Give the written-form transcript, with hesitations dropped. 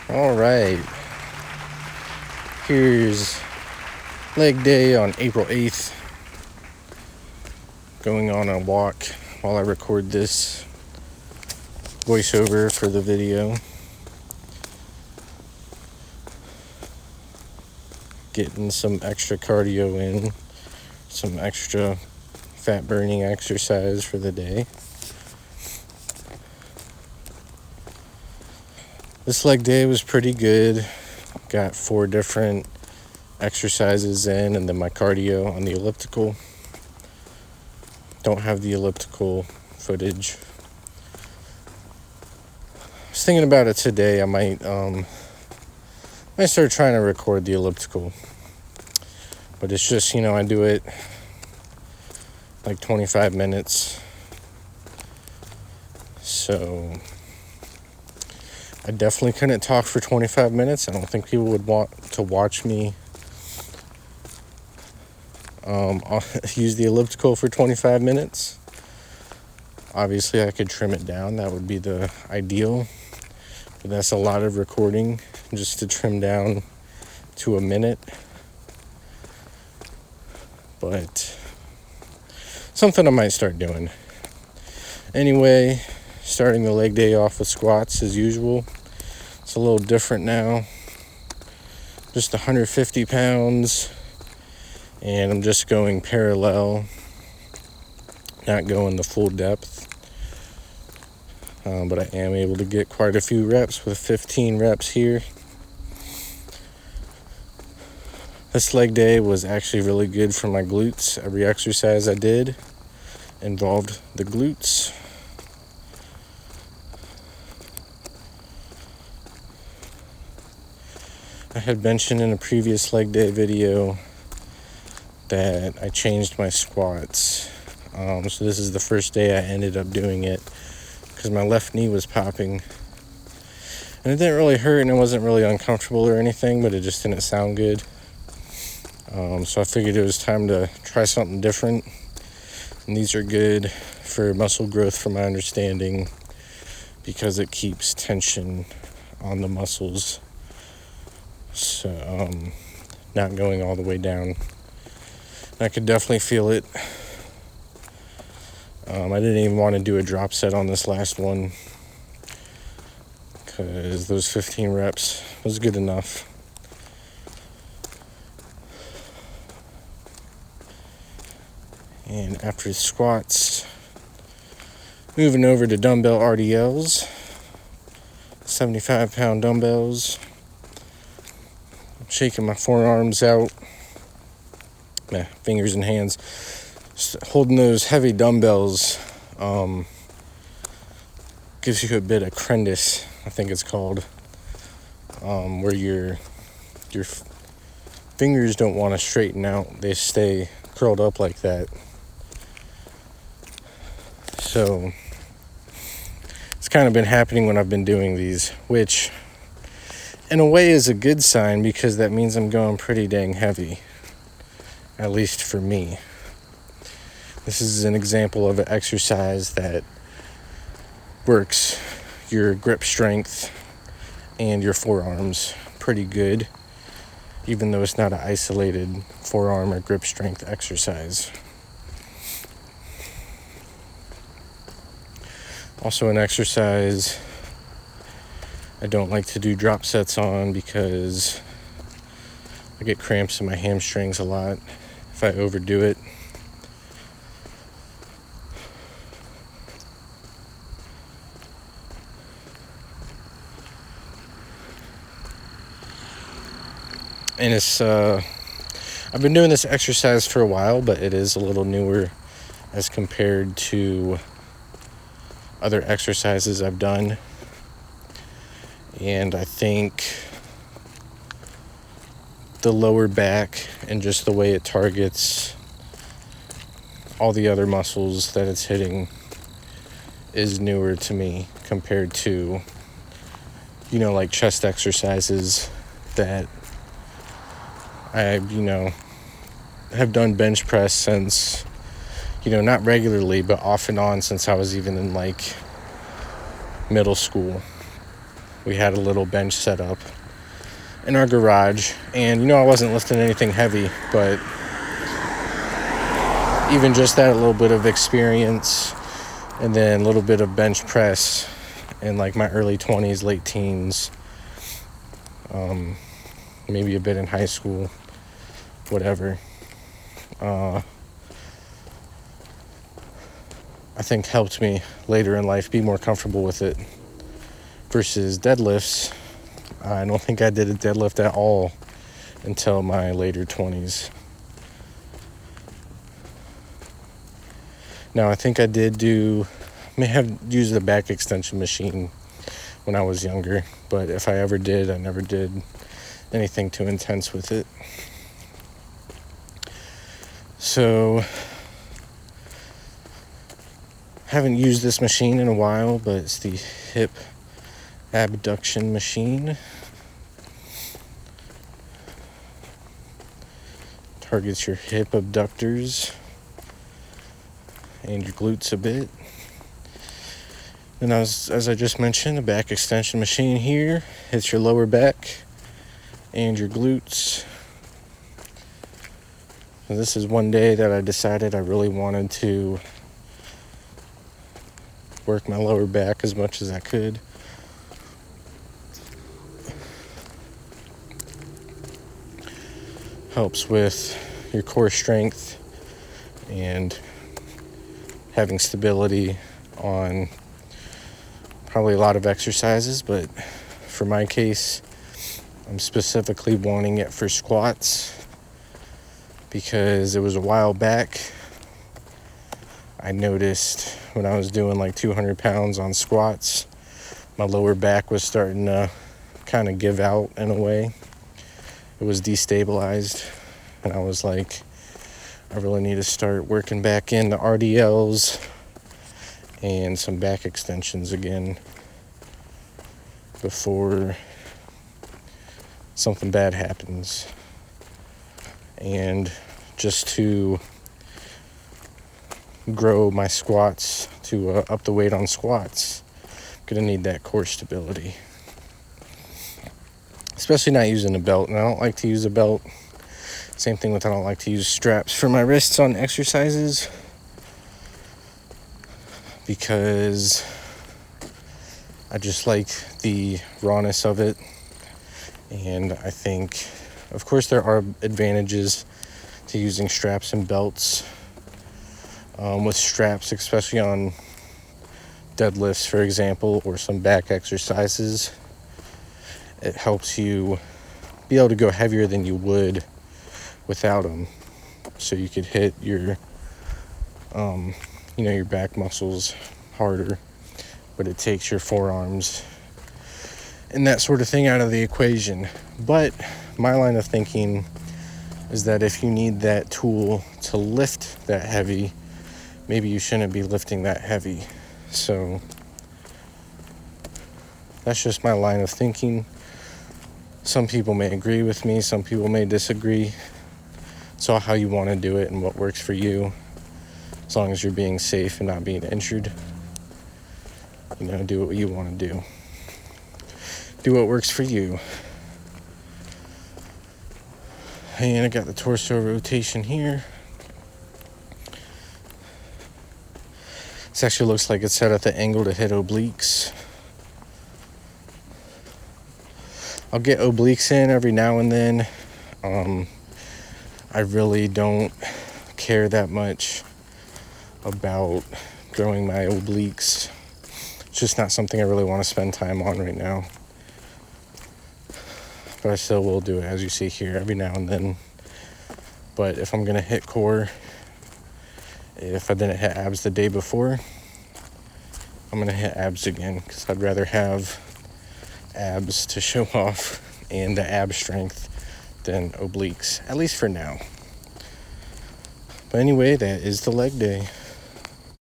All right. Here's leg day on April 8th. Going on a walk while I record this voiceover for the video. Getting some extra cardio in, some extra fat burning exercise for the day. This leg day was pretty good. Got 4 different exercises in, and then my cardio on the elliptical. Don't have the elliptical footage. I was thinking about it today. I might start trying to record the elliptical. But it's just, I do it like 25 minutes. So I definitely couldn't talk for 25 minutes. I don't think people would want to watch me use the elliptical for 25 minutes. Obviously, I could trim it down. That would be the ideal. But that's a lot of recording just to trim down to a minute. But something I might start doing. Anyway, starting the leg day off with squats as usual. It's a little different now. Just 150 pounds. And I'm just going parallel. Not going the full depth. But I am able to get quite a few reps with 15 reps here. This leg day was actually really good for my glutes. Every exercise I did involved the glutes. I had mentioned in a previous leg day video that I changed my squats. So this is the first day I ended up doing it because my left knee was popping. And it didn't really hurt and it wasn't really uncomfortable or anything, but it just didn't sound good. So I figured it was time to try something different. And these are good for muscle growth from my understanding because it keeps tension on the muscles. So not going all the way down. I could definitely feel it. I didn't even want to do a drop set on this last one because those 15 reps was good enough. And after squats, moving over to dumbbell RDLs, 75-pound dumbbells. Shaking my forearms out, fingers and hands. Just holding those heavy dumbbells gives you a bit of crendus, I think it's called, where your fingers don't want to straighten out. They stay curled up like that. So it's kind of been happening when I've been doing these, which in a way is a good sign because that means I'm going pretty dang heavy, at least for me. This is an example of an exercise that works your grip strength and your forearms pretty good, even though it's not an isolated forearm or grip strength exercise. Also an exercise I don't like to do drop sets on because I get cramps in my hamstrings a lot if I overdo it. And it's I've been doing this exercise for a while, but it is a little newer as compared to other exercises I've done. And I think the lower back and just the way it targets all the other muscles that it's hitting is newer to me compared to, like chest exercises that I, have done bench press since, not regularly, but off and on since I was even in like middle school. we had a little bench set up in our garage, and I wasn't lifting anything heavy, but even just that, a little bit of experience, and then a little bit of bench press in like my early 20s, late teens, maybe a bit in high school, whatever, I think helped me later in life be more comfortable with it versus deadlifts. I don't think I did a deadlift at all until my later 20s. Now, I think I may have used the back extension machine when I was younger, but if I ever did, I never did anything too intense with it. So, haven't used this machine in a while, but it's the hip abduction machine. Targets your hip abductors and your glutes a bit. And as I just mentioned, the back extension machine here hits your lower back and your glutes. And this is one day that I decided I really wanted to work my lower back as much as I could. Helps with your core strength and having stability on probably a lot of exercises, but for my case, I'm specifically wanting it for squats because it was a while back I noticed when I was doing like 200 pounds on squats, my lower back was starting to kind of give out in a way. It was destabilized, and I was like, I really need to start working back in the RDLs and some back extensions again before something bad happens. And just to grow my squats, to up the weight on squats, I'm gonna need that core stability. Especially not using a belt, and I don't like to use a belt. Same thing with I don't like to use straps for my wrists on exercises because I just like the rawness of it. And I think, of course, there are advantages to using straps and belts. With straps, especially on deadlifts, for example, or some back exercises, it helps you be able to go heavier than you would without them. So you could hit your, your back muscles harder, but it takes your forearms and that sort of thing out of the equation. But my line of thinking is that if you need that tool to lift that heavy, maybe you shouldn't be lifting that heavy. So that's just my line of thinking. Some people may agree with me, some people may disagree. It's all how you want to do it and what works for you, as long as you're being safe and not being injured. Do what you want to do. Do what works for you. And I got the torso rotation here. This actually looks like it's set at the angle to hit obliques. I'll get obliques in every now and then. I really don't care that much about growing my obliques. It's just not something I really want to spend time on right now. But I still will do it, as you see here, every now and then. But if I'm going to hit core, if I didn't hit abs the day before, I'm going to hit abs again, because I'd rather have abs to show off and the ab strength than obliques, at least for now. But anyway, that is the leg day.